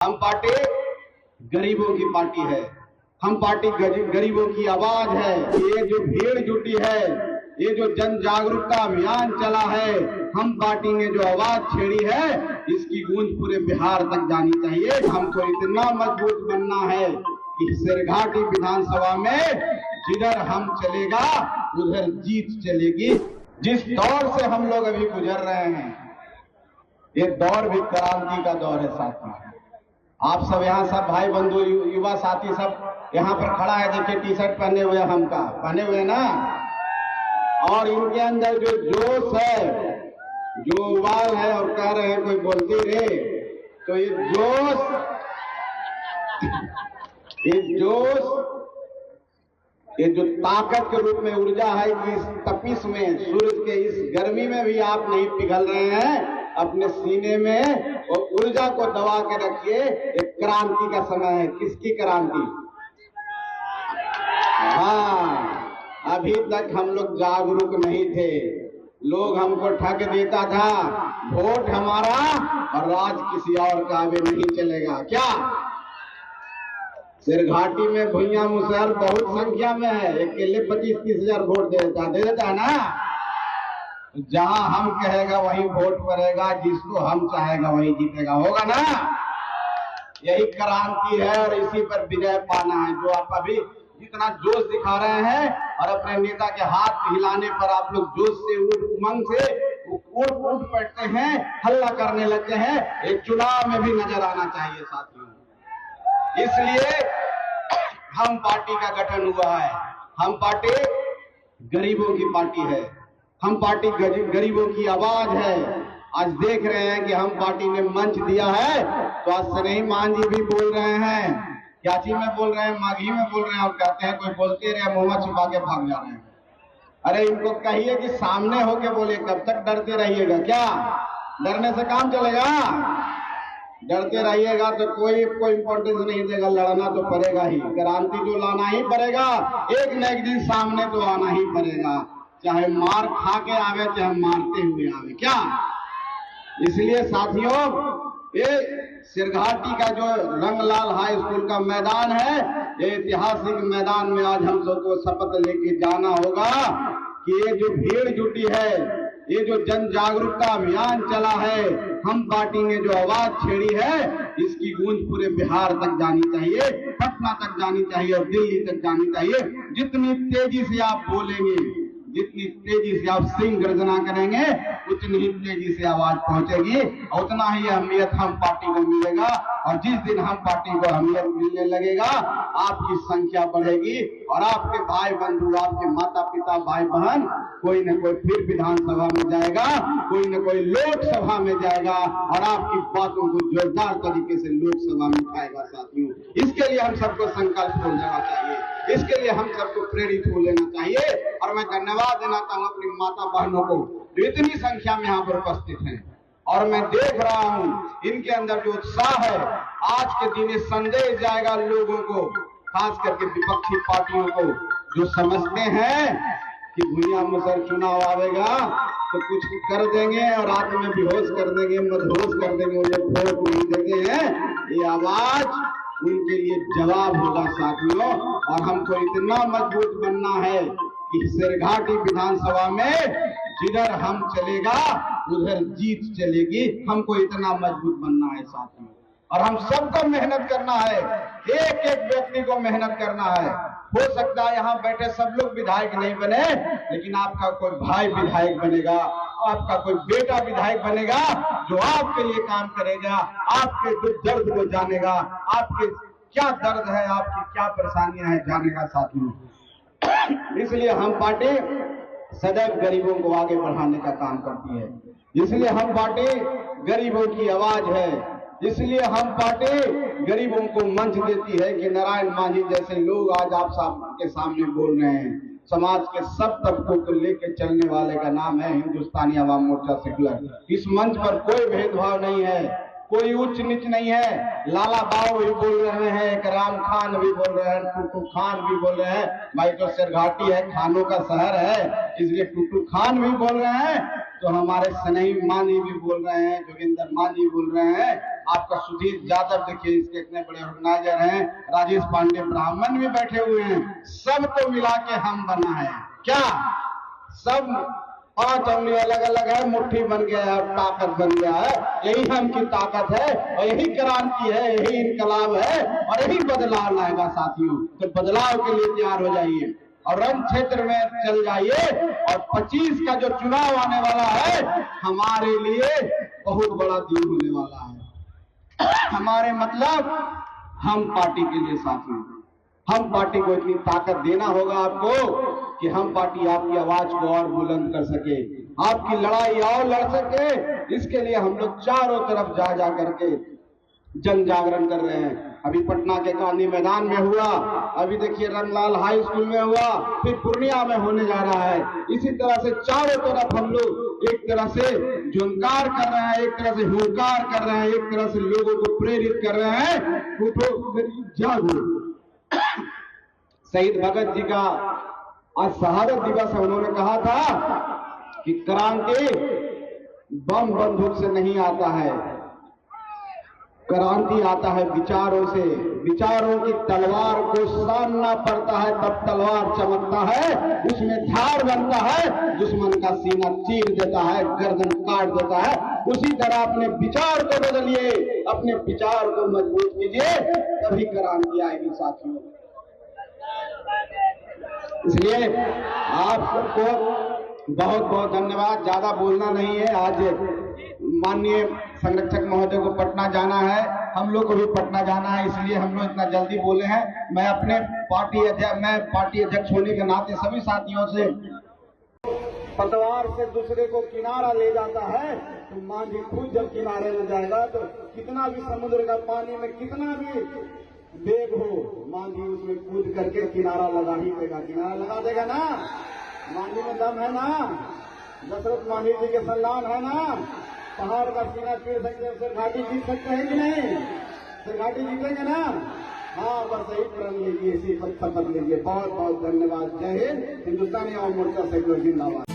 हम पार्टी गरीबों की पार्टी है। हम पार्टी गरीबों की आवाज है। ये जो भीड़ जुटी है, ये जो जन जागरूकता अभियान चला है, हम पार्टी ने जो आवाज छेड़ी है, इसकी गूंज पूरे बिहार तक जानी चाहिए। हमको इतना मजबूत बनना है कि सिरघाटी विधानसभा में जिधर हम चलेगा उधर जीत चलेगी। जिस दौर से हम लोग अभी गुजर रहे हैं, ये दौर भी क्रांति का दौर है साथी। आप सब यहाँ सब भाई बंधु युवा साथी सब यहाँ पर खड़ा है, देखिए टी शर्ट पहने हुए हमका पहने हुए ना, और इनके अंदर जो जोश है, जो उबाल है, और कह रहे हैं कोई बोलती रे, तो ये जोश ये जो ताकत के रूप में ऊर्जा है कि इस तपिश में, सूरज के इस गर्मी में भी आप नहीं पिघल रहे हैं, अपने सीने में और ऊर्जा को दबा के रखिए। एक क्रांति का समय है। किसकी क्रांति? हाँ, अभी तक हम लोग जागरूक नहीं थे। लोग हमको ठग देता था, वोट हमारा और राज किसी और का भी नहीं चलेगा। क्या सिरघाटी में भुइया मुसहर बहुत संख्या में है, अकेले 25-30 हजार वोट दे देता है ना। जहां हम कहेगा वहीं वोट पड़ेगा, जिसको हम चाहेगा वहीं जीतेगा, होगा ना। यही क्रांति है और इसी पर विजय पाना है। जो आप अभी जितना जोश दिखा रहे हैं और अपने नेता के हाथ हिलाने पर आप लोग जोश से उमंग से उठ पड़ते हैं, हल्ला करने लगते हैं, एक चुनाव में भी नजर आना चाहिए साथियों। इसलिए हम पार्टी का गठन हुआ है। हम पार्टी गरीबों की पार्टी है। हम पार्टी गरीबों की आवाज है। आज देख रहे हैं कि हम पार्टी ने मंच दिया है, तो आज स्नेही मान जी भी बोल रहे हैं, क्याची में बोल रहे हैं, माघी में बोल रहे हैं, और कहते हैं कोई बोलते रहे मुंह छुपा के भाग जा रहे हैं। अरे इनको कहिए कि सामने होके बोले, कब तक डरते रहिएगा? क्या डरने से काम चलेगा? डरते रहिएगा तो कोई इंपॉर्टेंस नहीं देगा। लड़ना तो पड़ेगा ही, क्रांति तो लाना ही पड़ेगा। एक न एक दिन सामने तो आना ही पड़ेगा, चाहे मार खा के आवे, चाहे मारते हुए आवे। क्या इसलिए साथियों, ये सिरघाटी का जो रंगलाल हाई स्कूल का मैदान है, ये ऐतिहासिक मैदान में आज हम सबको शपथ लेके जाना होगा कि ये जो भीड़ जुटी है, ये जो जन जागरूकता अभियान चला है, हम पार्टी ने जो आवाज छेड़ी है, इसकी गूंज पूरे बिहार तक जानी चाहिए, पटना तक जानी चाहिए और दिल्ली तक जानी चाहिए। जितनी तेजी से आप बोलेंगे, जितनी तेजी से आप सिंह गर्जना करेंगे, उतनी ही तेजी से आवाज पहुंचेगी और उतना ही अहमियत हम पार्टी को मिलेगा। और जिस दिन हम पार्टी को अहमियत मिलने लगेगा, आपकी संख्या बढ़ेगी और आपके भाई बंधु, आपके माता पिता, भाई बहन, कोई न कोई फिर विधानसभा में जाएगा, कोई न कोई लोकसभा में जाएगा और आपकी बातों को जोरदार तरीके से लोकसभा में उठाएगा साथियों। इसके लिए हम सबको संकल्प हो लेना चाहिए, इसके लिए हम सबको प्रेरित हो लेना चाहिए। और मैं धन्यवाद देना चाहूंगा अपनी माता बहनों को जो इतनी संख्या में यहाँ पर उपस्थित हैं, और मैं देख रहा हूँ इनके अंदर जो उत्साह है। आज के दिन ये संदेश जाएगा लोगों को, खास करके विपक्षी पार्टियों को, जो समझते हैं कि भुइया मुसहर चुनाव आवेगा तो कुछ कर देंगे और रात में बेहोश कर देंगे, मदहोश कर देंगे, मुझे वोट नहीं देते हैं। ये आवाज उनके लिए जवाब होगा साथियों। और हमको इतना मजबूत बनना है कि सिरघाटी विधानसभा में जिधर हम चलेगा उधर जीत चलेगी। हमको इतना मजबूत बनना है साथियों, और हम सबको मेहनत करना है, एक एक व्यक्ति को मेहनत करना है। हो सकता है यहाँ बैठे सब लोग विधायक नहीं बने, लेकिन आपका कोई भाई विधायक बनेगा, आपका कोई बेटा विधायक बनेगा, जो आपके लिए काम करेगा, आपके दुख दर्द को जानेगा, आपके क्या दर्द है, आपकी क्या परेशानियां हैं जानेगा साथियों। इसलिए हम पार्टी सदैव गरीबों को आगे बढ़ाने का काम करती है। इसलिए हम पार्टी गरीबों की आवाज है। इसलिए हम पार्टी गरीबों को मंच देती है कि नारायण मांझी जैसे लोग आज आप सबके सामने बोल रहे हैं। समाज के सब तबकों को लेकर चलने वाले का नाम है हिंदुस्तानी अवाम मोर्चा सेक्युलर। इस मंच पर कोई भेदभाव नहीं है, कोई उच्च नीच नहीं है। लाला बाव भी बोल रहे हैं, एक राम खान भी बोल रहे हैं, टूटू खान भी बोल रहे हैं। भाई तो सिरघाटी है, खानों का शहर है, इसलिए टूटू खान भी बोल रहे हैं। तो हमारे स्नेही मांझी भी बोल रहे हैं, जोगिंदर मांझी बोल रहे हैं। आपका सुधीर यादव देखिए, इसके इतने बड़े ऑर्गेनाइजर हैं, राजेश पांडे ब्राह्मण भी बैठे हुए हैं। सबको मिला के हम बना है क्या, सब 5 अंगुली अलग अलग है, मुट्ठी बन गया है, ताकत बन गया है। यही हम की ताकत है और यही क्रांति है, यही इनकलाब है और यही बदलाव लाएगा साथियों। तो बदलाव के लिए तैयार हो जाइए और रण क्षेत्र में चल जाइए। और 25 का जो चुनाव आने वाला है हमारे लिए बहुत बड़ा दिन होने वाला है। हमारे मतलब हम पार्टी के लिए साथियों, हम पार्टी को इतनी ताकत देना होगा आपको कि हम पार्टी आपकी आवाज को और बुलंद कर सके, आपकी लड़ाई और लड़ सके। इसके लिए हम लोग चारों तरफ जा जा करके जन जागरण कर रहे हैं। अभी पटना के गांधी मैदान में हुआ, अभी देखिए रंगलाल हाई स्कूल में हुआ, फिर पूर्णिया में होने जा रहा है। इसी तरह से चारों तरफ हम लोग एक तरह से झुंकार कर रहे हैं, एक तरह से हुंकार कर रहे हैं, एक तरह से लोगों को प्रेरित कर रहे हैं, उठो जागो। शहीद भगत जी का आज शहादत दिवस है। उन्होंने कहा था कि क्रांति बम बंदूक से नहीं आता है, क्रांति आता है विचारों से। विचारों की तलवार को सामना पड़ता है तब तलवार चमकता है, उसमें धार बनता है, दुश्मन का सीना चीर देता है, गर्दन काट देता है। उसी तरह अपने विचार को बदलिए, अपने विचार को मजबूत कीजिए, तभी क्रांति आएगी साथियों। इसलिए आप सबको बहुत बहुत धन्यवाद। ज्यादा बोलना नहीं है, आज माननीय संरक्षक महोदय को पटना जाना है, हम लोग को भी पटना जाना है, इसलिए हम लोग इतना जल्दी बोले हैं। मैं अपने पार्टी अध्यक्ष होने के नाते सभी साथियों से, पतवार से दूसरे को किनारा ले जाता है तो मांझी खुद जब किनारे में जाएगा तो कितना भी समुद्र का पानी में कितना भी वेग हो, मांझी उसमें कूद करके किनारा लगा ही देगा, किनारा लगा देगा ना। मांझी में दम है ना, दशरथ मांझी जी के सम्मान है ना। पहाड़ का सीना चीर सकते हैं, फिर घाटी जीत सकते हैं कि नहीं, फिर घाटी जीतेंगे ना। हाँ, बस यही प्रण लीजिए, इसी पर शपथ लीजिए। बहुत बहुत धन्यवाद। जय हिंद। हिंदुस्तानी आवाम मोर्चा से जिंदाबाद।